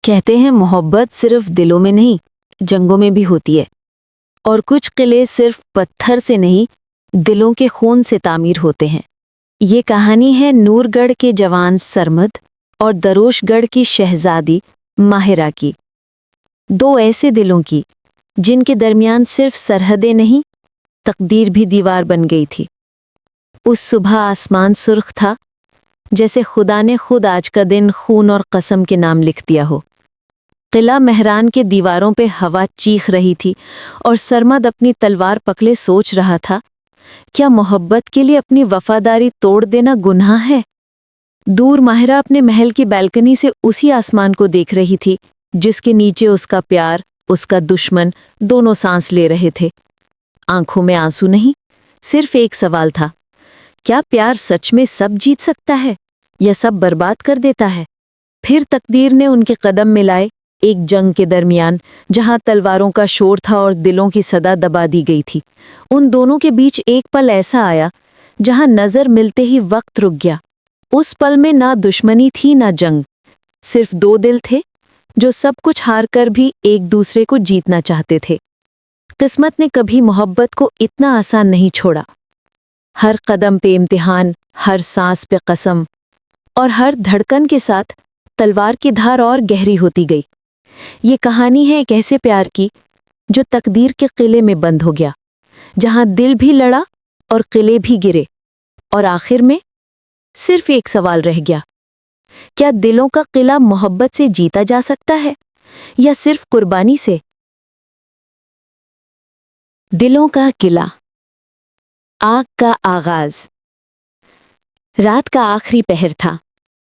कहते हैं मोहब्बत सिर्फ दिलों में नहीं, जंगों में भी होती है। और कुछ किले सिर्फ पत्थर से नहीं, दिलों के खून से तामीर होते हैं। ये कहानी है नूरगढ़ के जवान सरमद और दरोशगढ़ की शहजादी माहिरा की। दो ऐसे दिलों की जिनके दरमियान सिर्फ सरहदें नहीं, तकदीर भी दीवार बन गई थी। उस सुबह आसमान सुर्ख था, जैसे खुदा ने खुद आज का दिन खून और कसम के नाम लिख दिया हो। किला मेहरान के दीवारों पे हवा चीख रही थी और सरमद अपनी तलवार पकड़े सोच रहा था, क्या मोहब्बत के लिए अपनी वफादारी तोड़ देना गुनाह है? दूर माहिरा अपने महल की बालकनी से उसी आसमान को देख रही थी जिसके नीचे उसका प्यार, उसका दुश्मन दोनों सांस ले रहे थे। आंखों में आंसू नहीं, सिर्फ एक सवाल था, क्या प्यार सच में सब जीत सकता है या सब बर्बाद कर देता है? फिर तकदीर ने उनके कदम मिलाए, एक जंग के दरमियान जहां तलवारों का शोर था और दिलों की सदा दबा दी गई थी। उन दोनों के बीच एक पल ऐसा आया जहां नजर मिलते ही वक्त रुक गया। उस पल में ना दुश्मनी थी ना जंग, सिर्फ दो दिल थे जो सब कुछ हार कर भी एक दूसरे को जीतना चाहते थे। किस्मत ने कभी मोहब्बत को इतना आसान नहीं छोड़ा। हर कदम पे इम्तिहान, हर सांस पे कसम और हर धड़कन के साथ तलवार की धार और गहरी होती गई। ये कहानी है एक ऐसे प्यार की जो तकदीर के किले में बंद हो गया, जहां दिल भी लड़ा और किले भी गिरे, और आखिर में सिर्फ एक सवाल रह गया, क्या दिलों का किला मोहब्बत से जीता जा सकता है या सिर्फ कुर्बानी से? दिलों का किला। आग का आगाज। रात का आखिरी पहर था।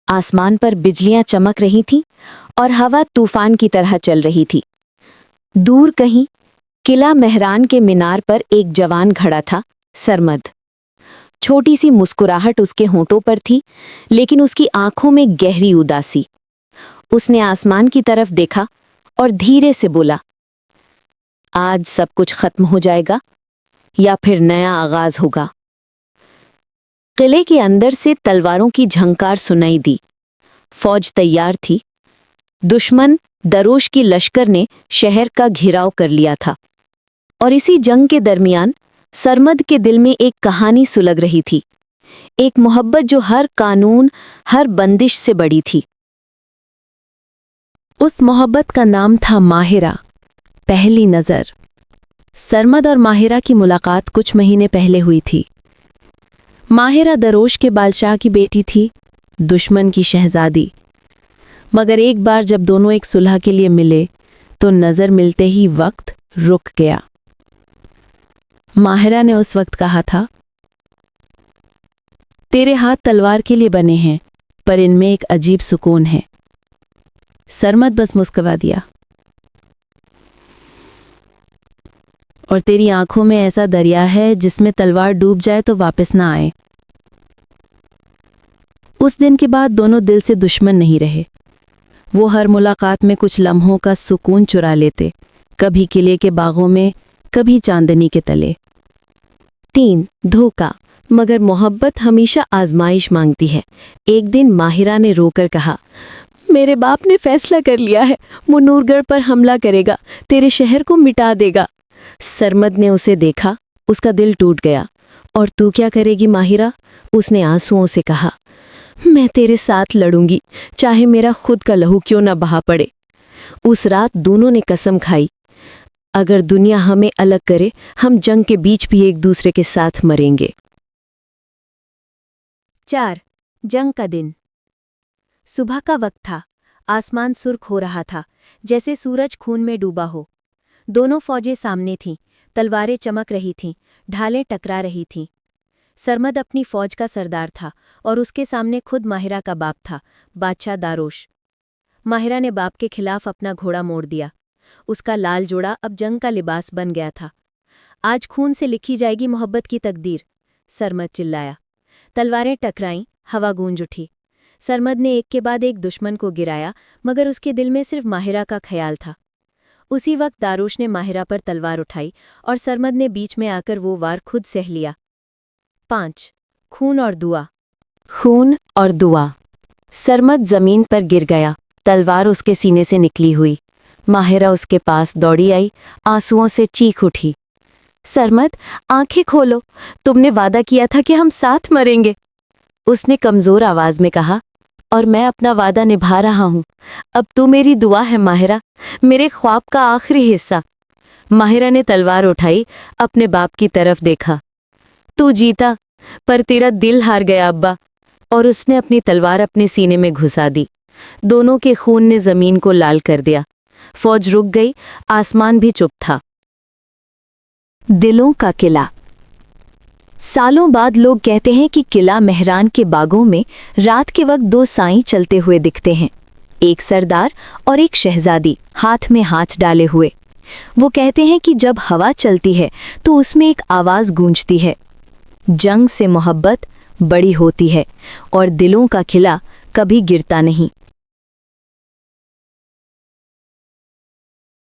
आसमान पर बिजलियां चमक रही थीं और हवा तूफान की तरह चल रही थी। दूर कहीं किला मेहरान के मीनार पर एक जवान खड़ा था, सरमद। छोटी सी मुस्कुराहट उसके होंठों पर थी, लेकिन उसकी आंखों में गहरी उदासी। उसने आसमान की तरफ देखा और धीरे से बोला, आज सब कुछ खत्म हो जाएगा या फिर नया आगाज होगा। किले के अंदर से तलवारों की झंकार सुनाई दी। फौज तैयार थी। दुश्मन दरोश की लश्कर ने शहर का घेराव कर लिया था। और इसी जंग के दरमियान सरमद के दिल में एक कहानी सुलग रही थी, एक मोहब्बत जो हर कानून, हर बंदिश से बड़ी थी। उस मोहब्बत का नाम था माहिरा। पहली नजर। सरमद और माहिरा की मुलाकात कुछ महीने पहले हुई थी। माहिरा दरोश के बादशाह की बेटी थी, दुश्मन की शहजादी। मगर एक बार जब दोनों एक सुलह के लिए मिले तो नजर मिलते ही वक्त रुक गया। माहिरा ने उस वक्त कहा था, तेरे हाथ तलवार के लिए बने हैं, पर इनमें एक अजीब सुकून है। सरमद बस मुस्कुरा दिया। और तेरी आंखों में ऐसा दरिया है जिसमें तलवार डूब जाए तो वापस ना आए। उस दिन के बाद दोनों दिल से दुश्मन नहीं रहे। वो हर मुलाकात में कुछ लम्हों का सुकून चुरा लेते, कभी किले के बागों में, कभी चांदनी के तले। 3. धोखा। मगर मोहब्बत हमेशा आजमाइश मांगती है। एक दिन माहिरा ने रोकर कहा, मेरे बाप ने फैसला कर लिया है, वो नूरगढ़ पर हमला करेगा, तेरे शहर को मिटा देगा। सरमद ने उसे देखा, उसका दिल टूट गया। और तू क्या करेगी माहिरा? उसने आंसुओं से कहा, मैं तेरे साथ लड़ूंगी, चाहे मेरा खुद का लहू क्यों न बहा पड़े। उस रात दोनों ने कसम खाई, अगर दुनिया हमें अलग करे, हम जंग के बीच भी एक दूसरे के साथ मरेंगे। 4. जंग का दिन। सुबह का वक्त था। आसमान सुर्ख हो रहा था, जैसे सूरज खून में डूबा हो। दोनों फौजें सामने थीं, तलवारें चमक रही थीं, ढालें टकरा रही थीं। सरमद अपनी फौज का सरदार था और उसके सामने खुद माहिरा का बाप था, बादशाह दारोश। माहिरा ने बाप के खिलाफ अपना घोड़ा मोड़ दिया। उसका लाल जोड़ा अब जंग का लिबास बन गया था। आज खून से लिखी जाएगी मोहब्बत की तकदीर, सरमद चिल्लाया। तलवारें टकराईं, हवा गूंज उठी। सरमद ने एक के बाद एक दुश्मन को गिराया, मगर उसके दिल में सिर्फ माहिरा का ख्याल था। उसी वक्त दारोश ने माहिरा पर तलवार उठाई और सरमद ने बीच में आकर वो वार खुद सह लिया। 5. खून और दुआ। खून और दुआ। सरमद जमीन पर गिर गया, तलवार उसके सीने से निकली हुई। माहिरा उसके पास दौड़ी आई, आंसुओं से चीख उठी, सरमद, आंखें खोलो, तुमने वादा किया था कि हम साथ मरेंगे। उसने कमजोर आवाज में कहा, और मैं अपना वादा निभा रहा हूं। अब तू मेरी दुआ है माहिरा, मेरे ख्वाब का आखिरी हिस्सा। माहिरा ने तलवार उठाई, अपने बाप की तरफ देखा। तू जीता, पर तेरा दिल हार गया अब्बा। और उसने अपनी तलवार अपने सीने में घुसा दी। दोनों के खून ने जमीन को लाल कर दिया। फौज रुक गई, आसमान भी चुप था। दिलों का किला। सालों बाद लोग कहते हैं कि किला मेहरान के बागों में रात के वक्त दो साईं चलते हुए दिखते हैं, एक सरदार और एक शहजादी हाथ में हाथ डाले हुए। वो कहते हैं कि जब हवा चलती है तो उसमें एक आवाज गूंजती है, जंग से मोहब्बत बड़ी होती है और दिलों का किला कभी गिरता नहीं।